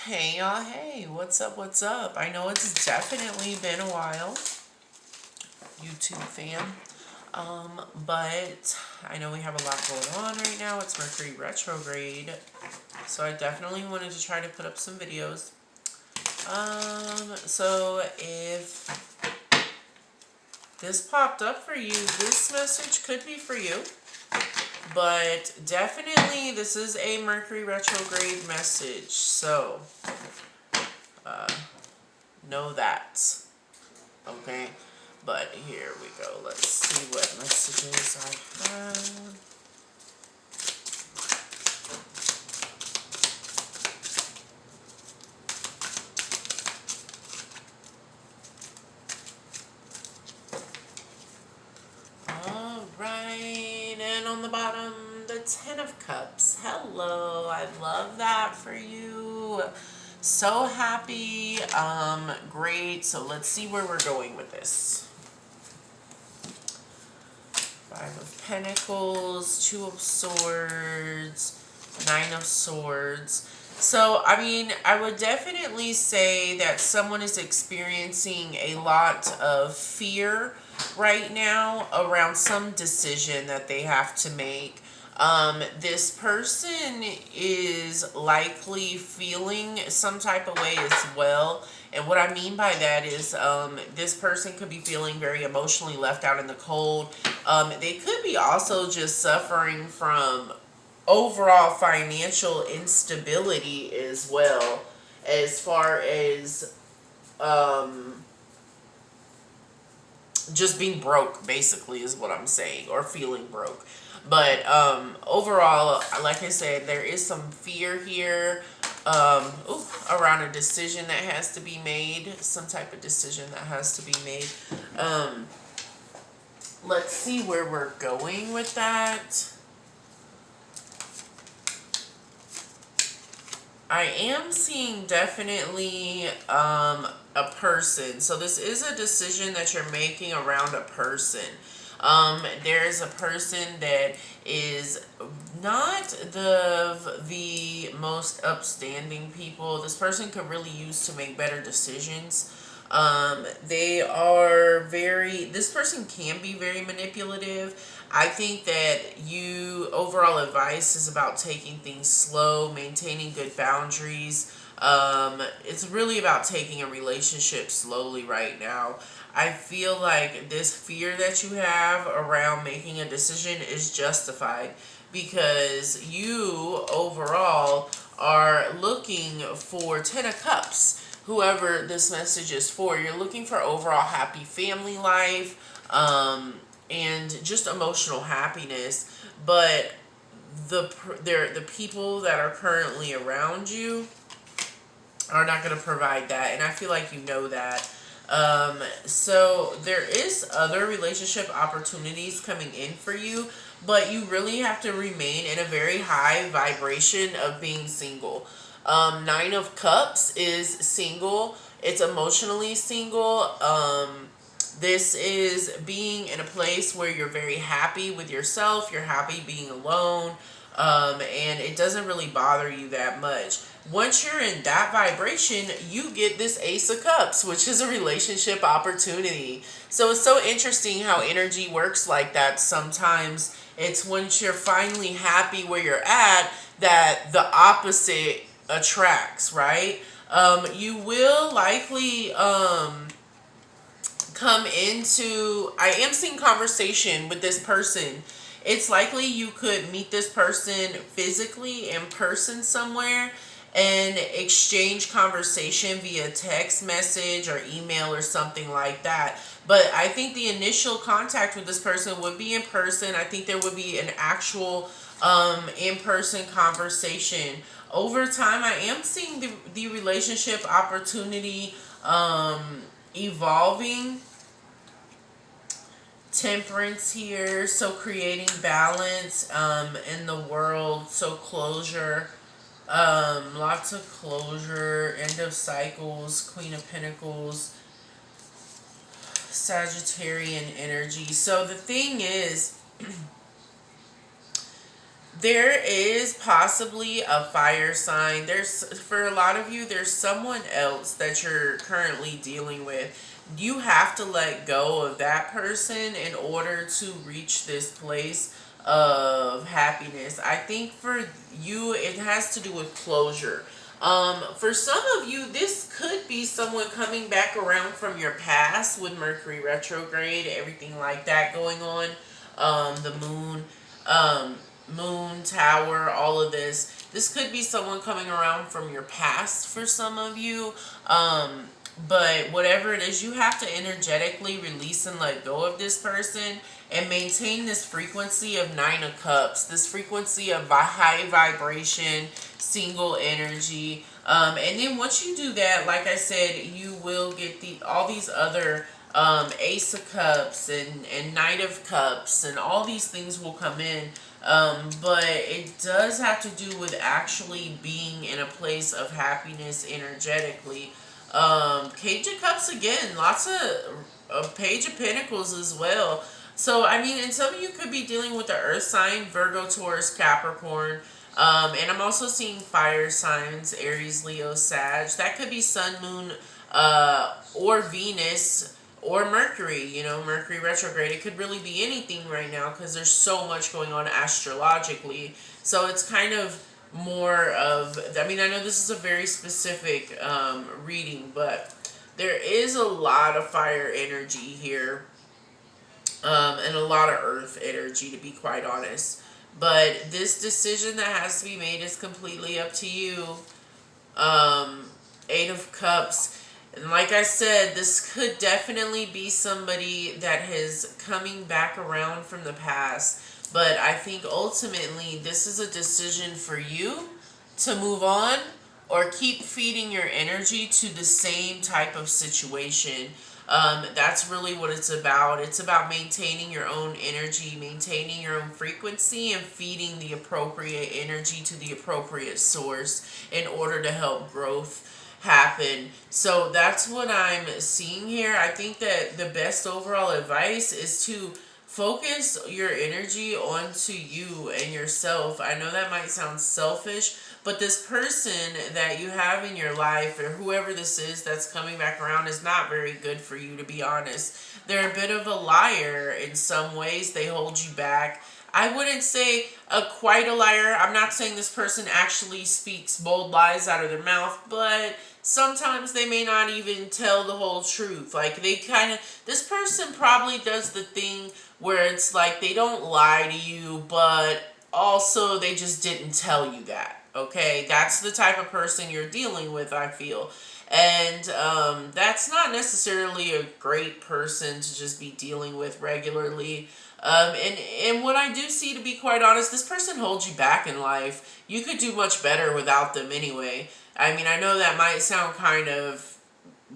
Hey y'all, hey, what's up, what's up? I know it's definitely been a while, YouTube fam, but I know we have a lot going on right now. It's Mercury Retrograde, so I definitely wanted to try to put up some videos. So if this popped up for you, this message could be for you. But definitely this is a Mercury retrograde message. So know that. Okay. But here we go. Let's see what messages I have. Alright. And on the bottom, the Ten of Cups. Hello. I love that for you. So happy. Great. So let's see where we're going with this. Five of Pentacles, Two of Swords, Nine of Swords. So, I mean, I would definitely say that someone is experiencing a lot of fear right now around some decision that they have to make. This person is likely feeling some type of way as well. And what I mean by that is this person could be feeling very emotionally left out in the cold. They could be also just suffering from overall financial instability as well, as far as just being broke, basically, is what I'm saying, or feeling broke. But overall, like I said, there is some fear here around a decision that has to be made, some type of decision that has to be made. Let's see where we're going with that. I am seeing definitely a person. So this is a decision that you're making around a person. There's a person that is not the most upstanding people. This person could really use to make better decisions. This person can be very manipulative. I think that overall advice is about taking things slow, maintaining good boundaries. It's really about taking a relationship slowly right now. I feel like this fear that you have around making a decision is justified because you overall are looking for 10 of Cups. Whoever this message is for, you're looking for overall happy family life, and just emotional happiness. But the people that are currently around you are not going to provide that, and I feel like you know that. So there is other relationship opportunities coming in for you, but you really have to remain in a very high vibration of being single. Nine of Cups is single. It's emotionally single. This is being in a place where you're very happy with yourself. You're happy being alone. And it doesn't really bother you that much. Once you're in that vibration, you get this Ace of Cups, which is a relationship opportunity. So it's so interesting how energy works like that. Sometimes it's once you're finally happy where you're at that the opposite attracts, right? You will likely come into, I am seeing conversation with this person. It's likely you could meet this person physically in person somewhere and exchange conversation via text message or email or something like that. But I think the initial contact with this person would be in person. I think there would be an actual in-person conversation. Over time, I am seeing the relationship opportunity evolving. Temperance here, so creating balance in the world. So closure, lots of closure, end of cycles, Queen of Pentacles, Sagittarian energy. So the thing is, There is possibly a fire sign. For a lot of you, there's someone else that you're currently dealing with. You have to let go of that person in order to reach this place of happiness. I think for you, it has to do with closure. For some of you, this could be someone coming back around from your past with Mercury retrograde, everything like that going on. The moon. Um, Moon, tower, all of this. This could be someone coming around from your past for some of you. But whatever it is, you have to energetically release and let go of this person and maintain this frequency of Nine of Cups, this frequency of high vibration, single energy. And then once you do that, like I said, you will get all these other Ace of Cups and Knight of Cups, and all these things will come in. But it does have to do with actually being in a place of happiness energetically. Page of Cups again, lots of Page of Pentacles as well. So, I mean, and some of you could be dealing with the Earth sign, Virgo, Taurus, Capricorn. And I'm also seeing fire signs, Aries, Leo, Sag. That could be Sun, Moon, or Venus, or Mercury, Mercury retrograde. It could really be anything right now because there's so much going on astrologically. So it's kind of more of, I mean, I know this is a very specific reading, but there is a lot of fire energy here, and a lot of earth energy, to be quite honest. But this decision that has to be made is completely up to you. Eight of Cups. And like I said, this could definitely be somebody that is coming back around from the past. But I think ultimately this is a decision for you to move on or keep feeding your energy to the same type of situation. That's really what it's about. It's about maintaining your own energy, maintaining your own frequency, and feeding the appropriate energy to the appropriate source in order to help growth happen. So that's what I'm seeing here. I think that the best overall advice is to focus your energy onto you and yourself. I know that might sound selfish, but this person that you have in your life, or whoever this is that's coming back around, is not very good for you, to be honest. They're a bit of a liar in some ways. They hold you back. I wouldn't say quite a liar. I'm not saying this person actually speaks bold lies out of their mouth, but sometimes they may not even tell the whole truth. Like, this person probably does the thing where it's like they don't lie to you, but also they just didn't tell you that. Okay, that's the type of person you're dealing with, I feel. And that's not necessarily a great person to just be dealing with regularly. And what I do see, to be quite honest, this person holds you back in life. You could do much better without them anyway. I mean, I know that might sound kind of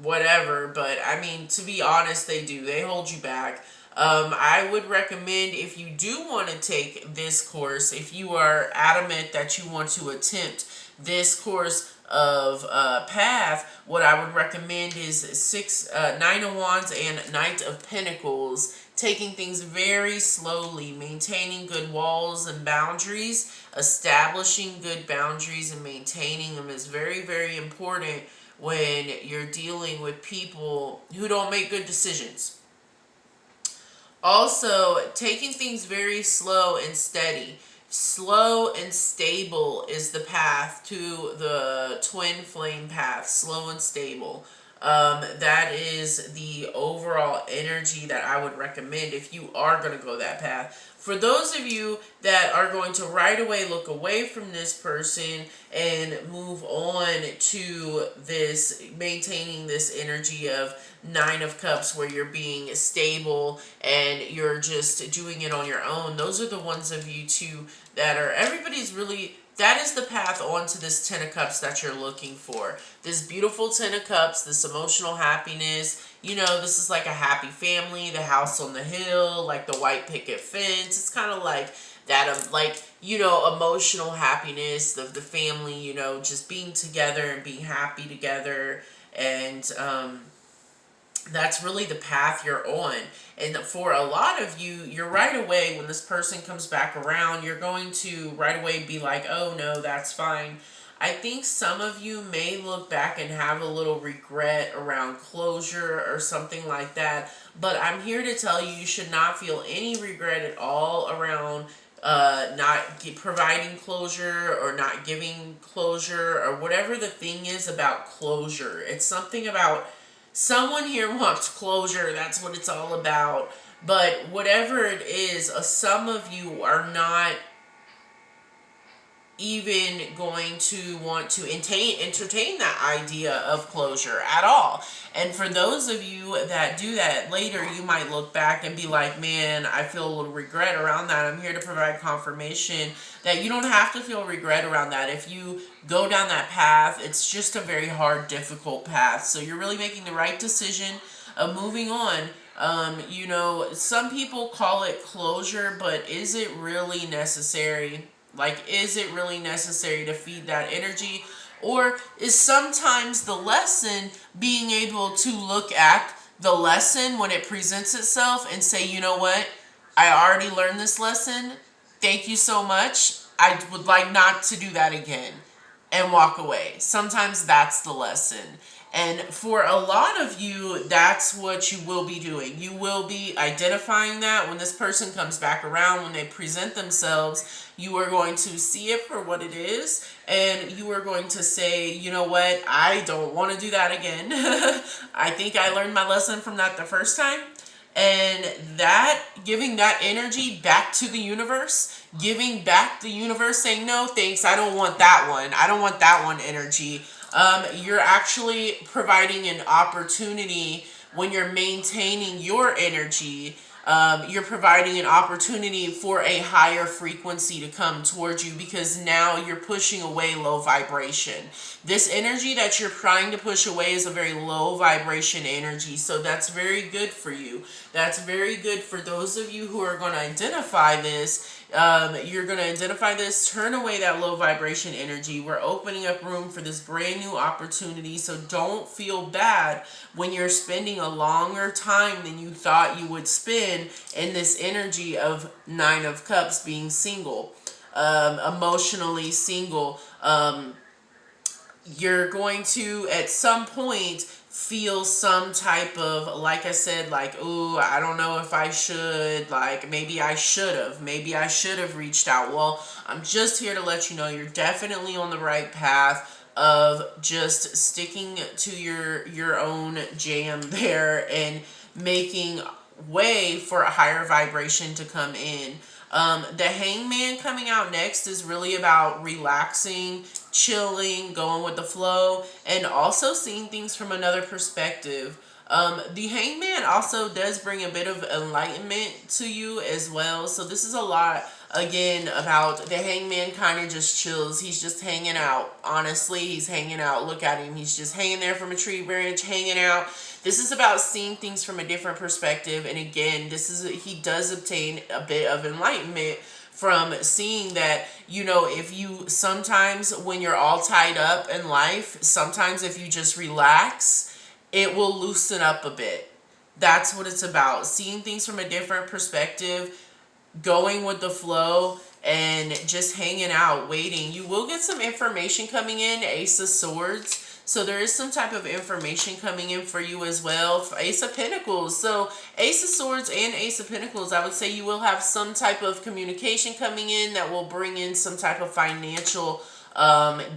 whatever, but I mean, to be honest, they do. They hold you back. I would recommend, if you do want to take this course, if you are adamant that you want to attempt this course of path, what I would recommend is Nine of Wands and Knight of Pentacles, taking things very slowly, maintaining good walls and boundaries, establishing good boundaries and maintaining them is very, very important when you're dealing with people who don't make good decisions. Also, taking things very slow and steady. Slow and stable is the path to the twin flame path. Slow and stable. That is the overall energy that I would recommend if you are going to go that path. For those of you that are going to right away look away from this person and move on to this, maintaining this energy of Nine of Cups, where you're being stable and you're just doing it on your own, those are the ones of you too that are, everybody's really, that is the path onto this Ten of Cups that you're looking for. This beautiful Ten of Cups, this emotional happiness. This is like a happy family, the house on the hill, like the white picket fence. It's kind of like that, emotional happiness of the family, just being together and being happy together. And, That's really the path you're on. And for a lot of you, you're right away, when this person comes back around, you're going to right away be like, oh no, that's fine. I think some of you may look back and have a little regret around closure or something like that. But I'm here to tell you, you should not feel any regret at all around providing closure or not giving closure or whatever the thing is about closure. It's something about someone here wants closure. That's what it's all about. But whatever it is, some of you are not even going to want to entertain that idea of closure at all. And for those of you that do that later, you might look back and be like, man, I feel a little regret around that. I'm here to provide confirmation that you don't have to feel regret around that. If you go down that path, it's just a very hard, difficult path. So you're really making the right decision of moving on. Some people call it closure, but is it really necessary? Like, is it really necessary to feed that energy? Or is sometimes the lesson being able to look at the lesson when it presents itself and say, you know what? I already learned this lesson. Thank you so much. I would like not to do that again, and walk away. Sometimes that's the lesson. And for a lot of you, that's what you will be doing. You will be identifying that when this person comes back around, when they present themselves, you are going to see it for what it is. And you are going to say, you know what? I don't want to do that again. I think I learned my lesson from that the first time. And that, giving that energy back to the universe, giving back the universe, saying, no, thanks, I don't want that one. I don't want that one energy. You're actually providing an opportunity when you're maintaining your energy. You're providing an opportunity for a higher frequency to come towards you, because now you're pushing away low vibration. This energy that you're trying to push away is a very low vibration energy. So that's very good for you. That's very good for those of you who are going to identify this. You're going to identify this, turn away that low vibration energy. We're opening up room for this brand new opportunity. So don't feel bad when you're spending a longer time than you thought you would spend in this energy of Nine of Cups, being single, emotionally single. You're going to, at some point, feel some type of, like I said, like, ooh, I don't know if I should, like, maybe I should have reached out. Well, I'm just here to let you know you're definitely on the right path of just sticking to your own jam there and making way for a higher vibration to come in. The Hangman coming out next is really about relaxing, chilling, going with the flow, and also seeing things from another perspective. The Hangman also does bring a bit of enlightenment to you as well. So this is a lot, again, about the Hangman kind of just chills. He's just hanging out. Honestly, he's hanging out. Look at him. He's just hanging there from a tree branch, hanging out. This is about seeing things from a different perspective. And again, he does obtain a bit of enlightenment from seeing that, if you sometimes, when you're all tied up in life, sometimes if you just relax, it will loosen up a bit. That's what it's about. Seeing things from a different perspective, going with the flow, and just hanging out, waiting. You will get some information coming in, Ace of Swords. So there is some type of information coming in for you as well. Ace of Pentacles. So Ace of Swords and Ace of Pentacles, I would say you will have some type of communication coming in that will bring in some type of financial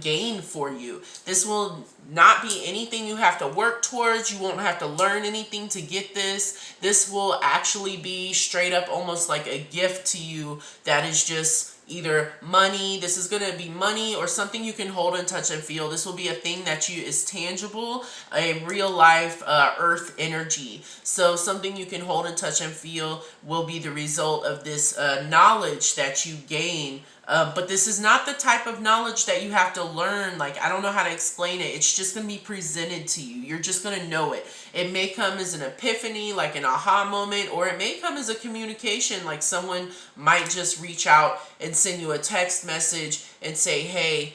gain for you. This will not be anything you have to work towards. You won't have to learn anything to get this. This will actually be straight up almost like a gift to you that is just either money. This is going to be money or something you can hold and touch and feel. This will be a thing that is tangible, a real life earth energy. So something you can hold and touch and feel will be the result of this knowledge that you gain. But this is not the type of knowledge that you have to learn. Like, I don't know how to explain it. It's just going to be presented to you. You're just going to know it. It may come as an epiphany, like an aha moment, or it may come as a communication, like someone might just reach out and send you a text message and say, hey,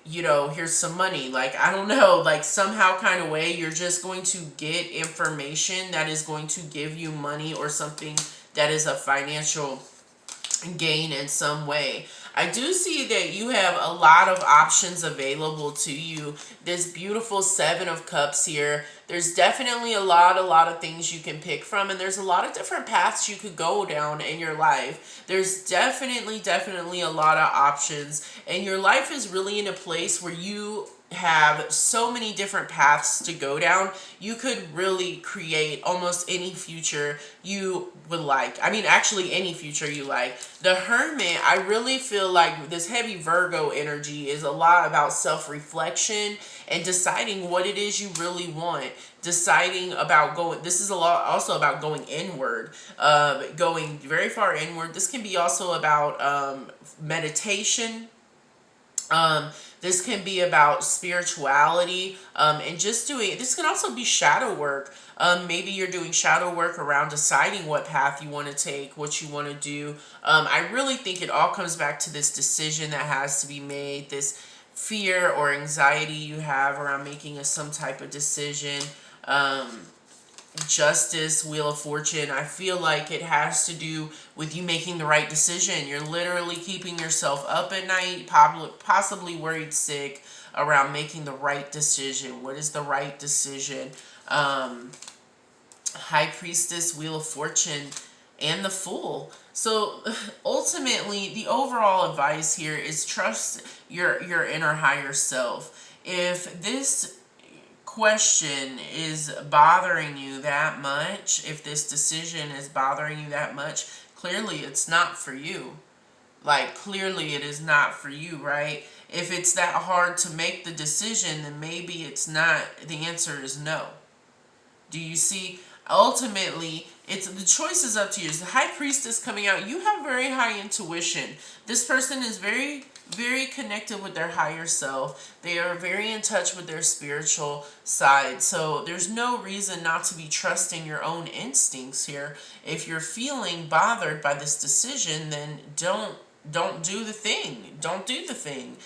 you know, here's some money. Like, I don't know, like somehow kind of way you're just going to get information that is going to give you money or something that is a financial gain in some way. I do see that you have a lot of options available to you. This beautiful Seven of Cups here. There's definitely a lot of things you can pick from, and there's a lot of different paths you could go down in your life. There's definitely a lot of options, and your life is really in a place where you have so many different paths to go down. You could really create almost any future you would like. I mean, actually any future you like. The Hermit, I really feel like this heavy Virgo energy is a lot about self-reflection and deciding what it is you really want. Deciding about going, this is a lot also about going inward, going very far inward. This can be also about meditation. This can be about spirituality, and just doing, this can also be shadow work. Maybe you're doing shadow work around deciding what path you want to take, what you want to do. I really think it all comes back to this decision that has to be made, this fear or anxiety you have around making some type of decision. Justice, Wheel of Fortune, I feel like it has to do with you making the right decision. You're literally keeping yourself up at night, possibly worried sick around making the right decision. What is the right decision? High Priestess, Wheel of Fortune, and the Fool. So ultimately, the overall advice here is trust your inner higher self. If this question is bothering you that much, if this decision is bothering you that much, clearly it's not for you. Like, clearly it is not for you, right? If it's that hard to make the decision, then maybe it's not. The answer is no. Do you see? Ultimately, it's the choice is up to you. The High Priestess coming out, you have very high intuition. This person is very connected with their higher self. They are very in touch with their spiritual side. So there's no reason not to be trusting your own instincts here. If you're feeling bothered by this decision, then don't do the thing. Don't do the thing.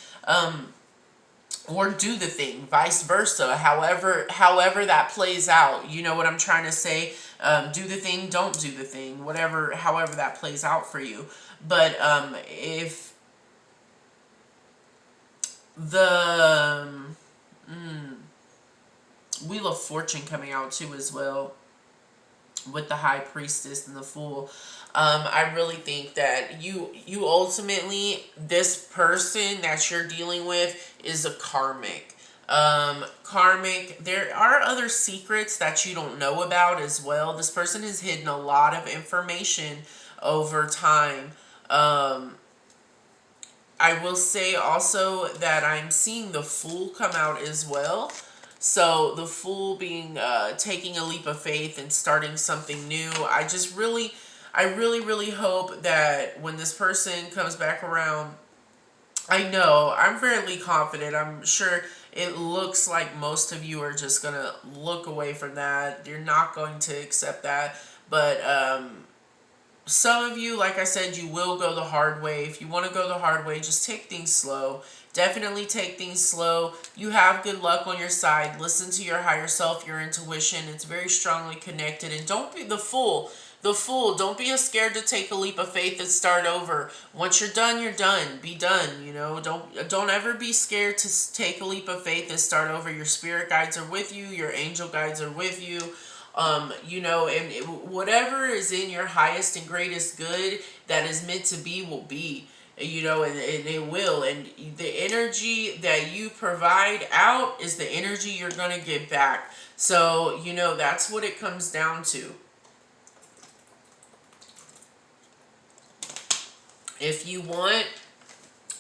Or do the thing, vice versa, however that plays out. You know what I'm trying to say? Do the thing, don't do the thing, however that plays out for you. But if the Wheel of Fortune coming out too as well, with the High Priestess and the Fool, I really think that you ultimately, this person that you're dealing with is a karmic. Karmic, there are other secrets that you don't know about as well. This person has hidden a lot of information over time. I will say also that I'm seeing the Fool come out as well. So the Fool being taking a leap of faith and starting something new. I really hope that when this person comes back around, I'm fairly confident. I'm sure it looks like most of you are just going to look away from that. You're not going to accept that. But some of you, like I said, you will go the hard way. If you want to go the hard way, just take things slow. Definitely take things slow. You have good luck on your side. Listen to your higher self, your intuition. It's very strongly connected. And don't be the fool. The Fool, don't be scared to take a leap of faith and start over. Once you're done, you're done. Be done, you know. Don't ever be scared to take a leap of faith and start over. Your spirit guides are with you. Your angel guides are with you. You know, and whatever is in your highest and greatest good that is meant to be will be. You know, and it will. And the energy that you provide out is the energy you're going to get back. So, you know, that's what it comes down to. If you want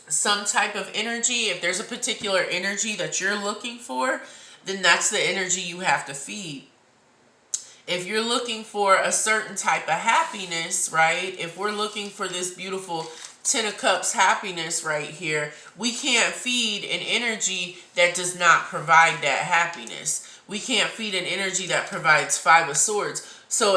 some type of energy, if there's a particular energy that you're looking for, then that's the energy you have to feed. If you're looking for a certain type of happiness, right? If we're looking for this beautiful Ten of Cups happiness right here, we can't feed an energy that does not provide that happiness. We can't feed an energy that provides Five of Swords. So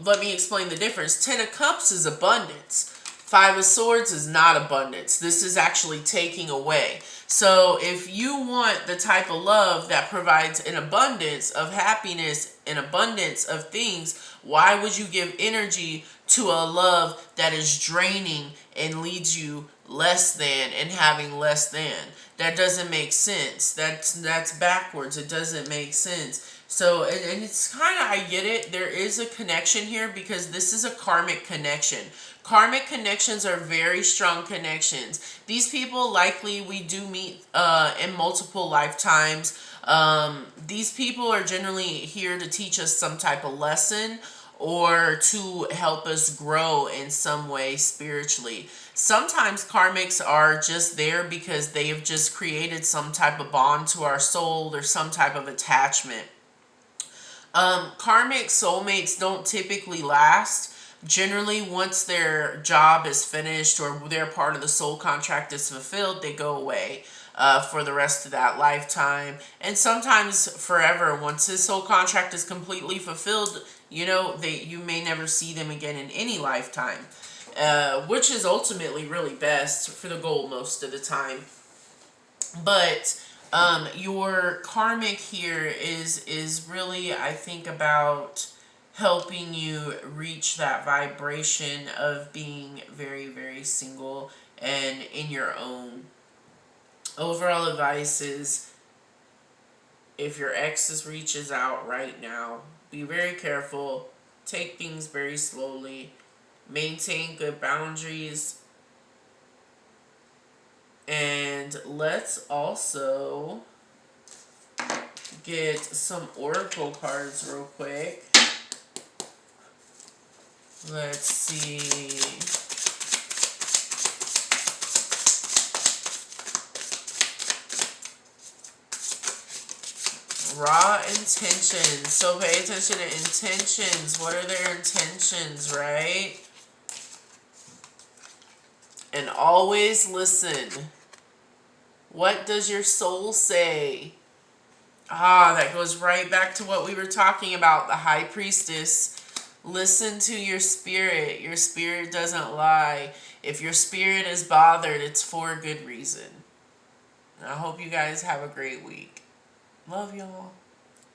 let me explain the difference. Ten of Cups is abundance. Five of Swords is not abundance. This is actually taking away. So if you want the type of love that provides an abundance of happiness, an abundance of things, why would you give energy to a love that is draining and leads you less than and having less than? That doesn't make sense. That's backwards. It doesn't make sense. So, and it's kind of, I get it. There is a connection here because this is a karmic connection. Karmic connections are very strong connections. These people likely we do meet in multiple lifetimes. These people are generally here to teach us some type of lesson or to help us grow in some way spiritually. Sometimes karmics are just there because they have just created some type of bond to our soul or some type of attachment. Karmic soulmates don't typically last. Generally, once their job is finished or their part of the soul contract is fulfilled, they go away for the rest of that lifetime. And sometimes forever. Once this soul contract is completely fulfilled, you know, you may never see them again in any lifetime. Which is ultimately really best for the goal most of the time. But your karmic here is really, I think, about helping you reach that vibration of being very, very single and in your own. Overall advice is, if your ex reaches out right now, be very careful, take things very slowly, maintain good boundaries. And let's also get some oracle cards real quick. Let's see. Raw intentions. So pay attention to intentions. What are their intentions, right? And always listen. What does your soul say? That goes right back to what we were talking about, the High Priestess. Listen to your spirit. Your spirit doesn't lie. If your spirit is bothered, it's for a good reason. I hope you guys have a great week. Love y'all.